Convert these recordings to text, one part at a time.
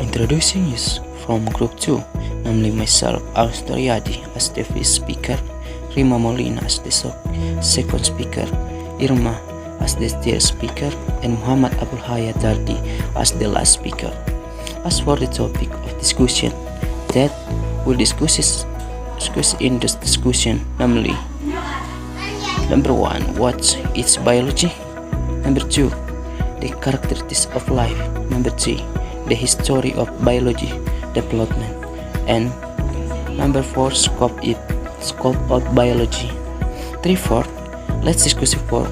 Introducing is from Group 2, namely myself, Austriadi as the first speaker, Rima Molina as the second speaker, Irma as the third speaker, and Muhammad Abdul Hayat Dardi as the last speaker. As for the topic of discussion that we'll discuss in this discussion, namely number 1, what is biology? Number 2, the characteristics of life. Number 3, the history of biology development. And number 4, scope of biology. 3-4, let's discuss for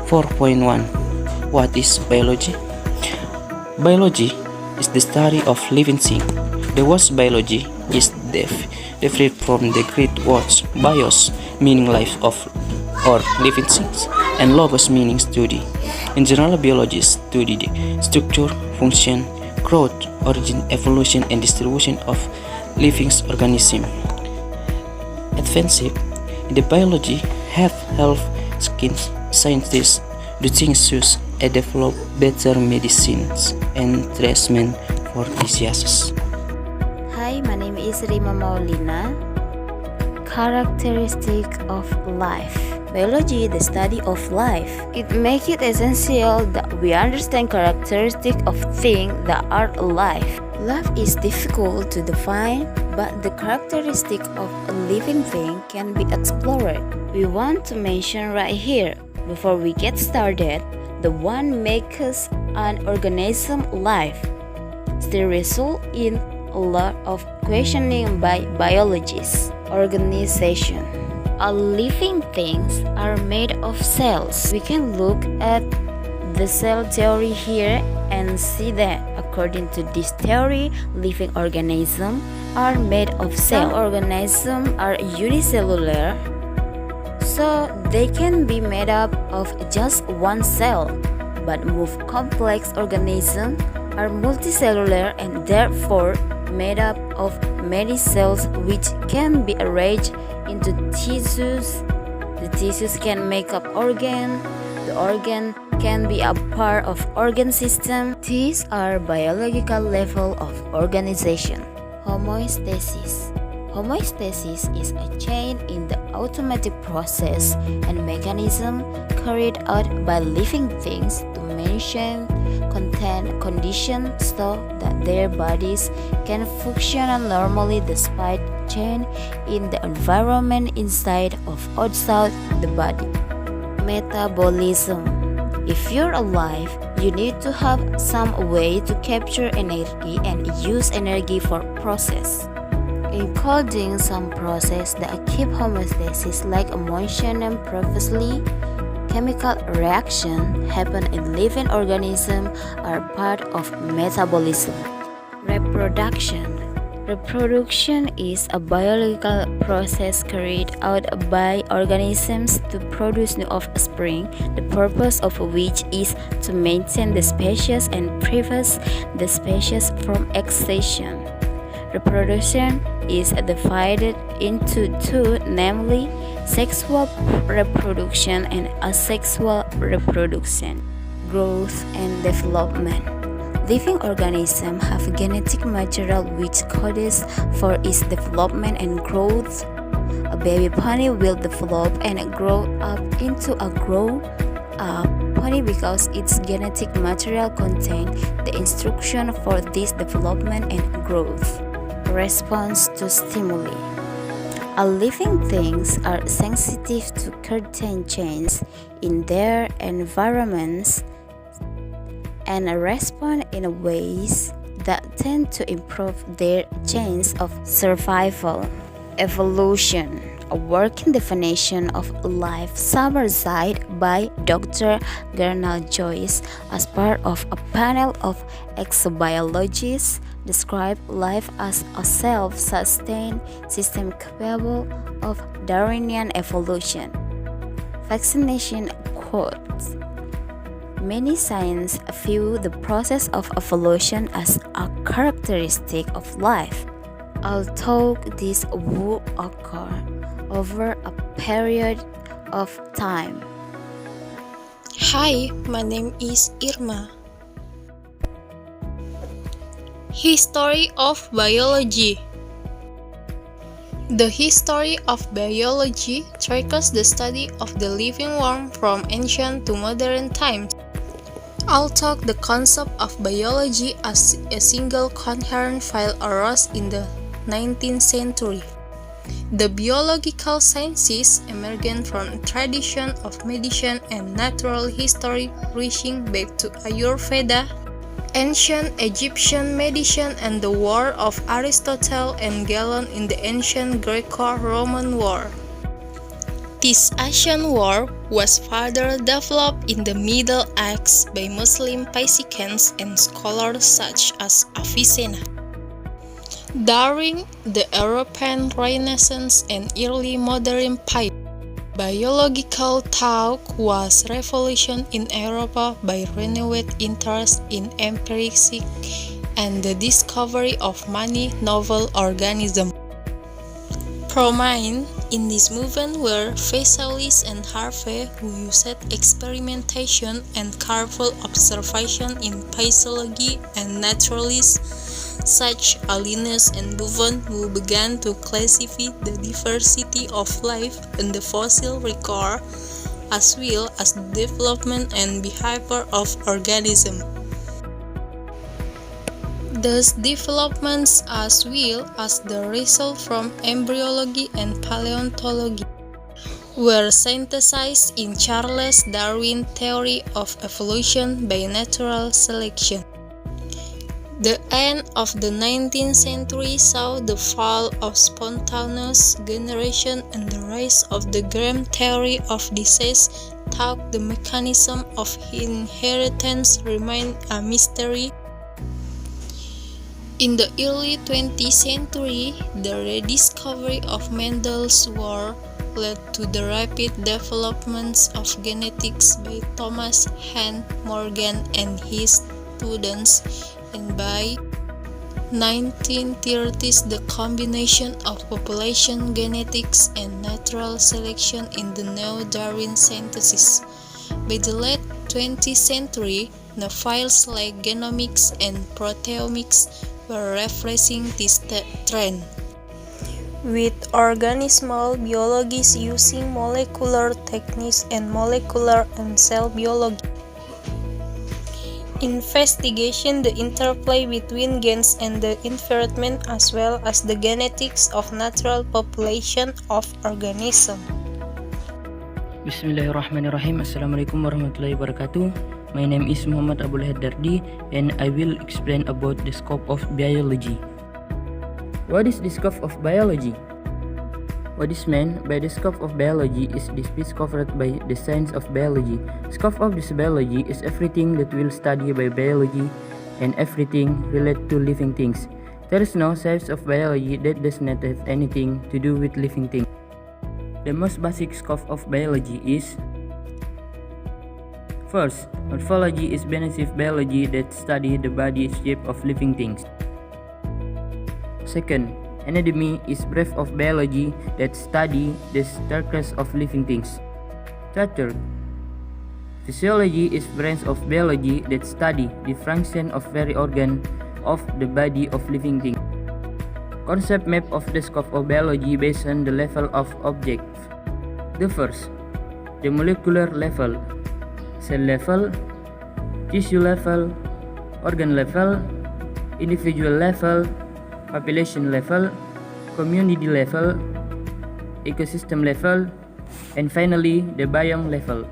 4.1. What is biology? Biology is the study of living things. The word biology is derived from the Greek words bios, meaning life of or living things, and logos, meaning study. In general, biologists study the structure, function, growth, origin, evolution, and distribution of living organisms. Advanced in the biology, health scientists do things such as develop better medicines and treatment for diseases. Hi, my name is Rima Molina. Characteristic of life. Biology, the study of life. It makes it essential that we understand characteristics of things that are alive. Life is difficult to define, but the characteristic of a living thing can be explored. We want to mention right here, before we get started, the one makes an organism live. Still result in a lot of questioning by biologists. Organization. All living things are made of cells. We can look at the cell theory here and see that according to this theory, living organisms are made of cells. Some organisms are unicellular, so they can be made up of just one cell, but most complex organisms are multicellular and therefore made up of many cells which can be arranged into tissues. The tissues can make up organ. The organ can be a part of organ system. These are biological level of organization. Homeostasis. Homeostasis is a change in the automatic process and mechanism carried out by living things to maintain conditions so that their bodies can function normally despite change in the environment inside or outside the body. Metabolism. If you're alive, you need to have some way to capture energy and use energy for process, including some process that keep homeostasis like mentioned previously. Chemical reaction happen in living organisms are part of metabolism. Reproduction. Reproduction is a biological process carried out by organisms to produce new offspring, the purpose of which is to maintain the species and prevent the species from extinction. Reproduction is divided into two, namely sexual reproduction and asexual reproduction. Growth and development. Living organisms have genetic material which codes for its development and growth. A baby pony will develop and grow up into a grown-up pony because its genetic material contains the instruction for this development and growth. Response to stimuli. All living things are sensitive to certain changes in their environments and respond in ways that tend to improve their chance of survival. Evolution, a working definition of life summarized by Dr. Gernal Joyce as part of a panel of exobiologists, describe life as a self-sustained system capable of Darwinian evolution. Vaccination quotes. Many scientists view the process of evolution as a characteristic of life, although this would occur over a period of time. Hi, my name is Irma. History of Biologi. The history of biology traces the study of the living world from ancient to modern times. Although the concept of biology as a single coherent file arose in the 19th century, the biological sciences emerged from a tradition of medicine and natural history reaching back to Ayurveda, ancient Egyptian medicine, and the work of Aristotle and Galen in the ancient Greco-Roman war. This ancient war was further developed in the Middle Ages by Muslim physicians and scholars such as Avicenna. During the European Renaissance and early modern period, biological thought was revolution in Europe by renewed interest in empirics and the discovery of many novel organisms. Prominent in this movement were Vesalius and Harvey, who used experimentation and careful observation in physiology, and naturalists such as Linnaeus and Buffon, who began to classify the diversity of life in the fossil record, as well as the development and behavior of organisms. These developments, as well as the result from embryology and paleontology, were synthesized in Charles Darwin's theory of evolution by natural selection. The end of the 19th century saw the fall of spontaneous generation and the rise of the germ theory of disease, though the mechanism of inheritance remained a mystery. In the early 20th century, the rediscovery of Mendel's work led to the rapid developments of genetics by Thomas Hunt Morgan and his students, and by 1930s the combination of population genetics and natural selection in the neo-Darwin synthesis. By the late 20th century, the fields like genomics and proteomics were reversing this trend, with organismal biologists using molecular techniques and molecular and cell biology. Investigation the interplay between genes and the environment, as well as the genetics of natural population of organisms. Bismillahirrahmanirrahim. Assalamualaikum warahmatullahi wabarakatuh. My name is Muhammad Abdul Hadardi, and I will explain about the scope of biology. What is the scope of biology? What is meant by the scope of biology is the space covered by the science of biology. Scope of this biology is everything that will study by biology and everything related to living things. There is no science of biology that does not have anything to do with living things. The most basic scope of biology is: first, morphology is branch of biology that study the body shape of living things. Second, anatomy is branch of biology that study the structures of living things. Third, physiology is branch of biology that study the function of every organ of the body of living things. Concept map of the scope of biology based on the level of object. The first, the molecular level, cell level, tissue level, organ level, individual level, population level, community level, ecosystem level, and finally the biome level.